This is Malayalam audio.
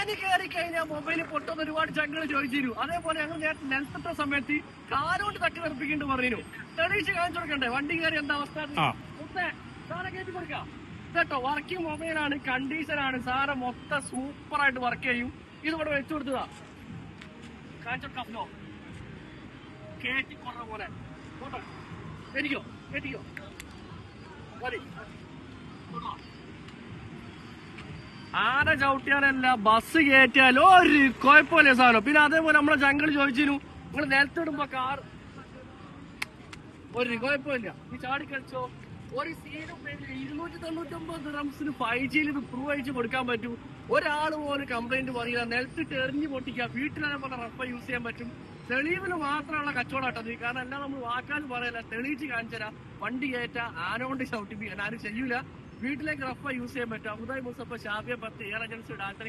ആനി കയറി കഴിഞ്ഞാൽ മൊബൈൽ പൊട്ടുന്ന ഒരുപാട് ചങ്ങൾ ചോദിച്ചിരുന്നു. അതേപോലെ ഞങ്ങൾ നേരത്തെ നെൽത്തിട്ട സമയത്ത് കാരോണ്ട് തട്ടി തെറിപ്പിക്കേണ്ടി പറഞ്ഞു. തെളിയിച്ച് കാണിച്ചു കൊടുക്കണ്ടേ വണ്ടി കയറി എന്താ അവസ്ഥ? സാറെ കയറ്റി കൊടുക്കാം കേട്ടോ. വർക്കിംഗ് മൊബൈലാണ്, കണ്ടീഷനാണ്. സാറെ മൊത്തം സൂപ്പറായിട്ട് വർക്ക് ചെയ്യും. ഇതിവിടെ വെച്ചു കൊടുത്തതാ. കാണിച്ചു കൊടുക്കാമല്ലോ. കേറ്റി കൊറ പോലെ കേട്ടിക്കോ കേട്ടിക്കോ മതി. ആന ചവിട്ടിയാലല്ല ബസ് കയറ്റിയാലോ ഒരു കുഴപ്പമില്ല സാധനം. പിന്നെ അതേപോലെ നമ്മളെ ജംഗിൾ ചോദിച്ചിരുന്നു, നിങ്ങൾ നിലത്തിടുമ്പോ കാർ ഒരു കുഴപ്പമില്ല, ഈ ചാടിക്കളിച്ചോ. ഒരു സീനും 299 റംസിന് 5G ഇത് പ്രൂവ് അയച്ച് കൊടുക്കാൻ പറ്റും. ഒരാൾ പോലും കംപ്ലൈന്റ് പറയില്ല. നിലത്തിട്ട് എറിഞ്ഞു പൊട്ടിക്കുക, വീട്ടിലെ പോലെ റഫ യൂസ് ചെയ്യാൻ പറ്റും. തെളിവിന് മാത്രമുള്ള കച്ചവടമാട്ടത്. കാരണം എല്ലാം നമ്മൾ വാക്കാൽ പറയല, തെളിയിച്ച് കാണിച്ചരാ. വണ്ടി കയറ്റ ആനകൊണ്ട് ചവിട്ടിപ്പിക്കാൻ ആരും ചെയ്യൂല. വീട്ടിലേക്ക് റഫ യൂസ് ചെയ്യാൻ പറ്റും. അബുദാബി മുസഫ ഷാഫിയ 10 എയർ ഏജൻസി ഡാറ്റ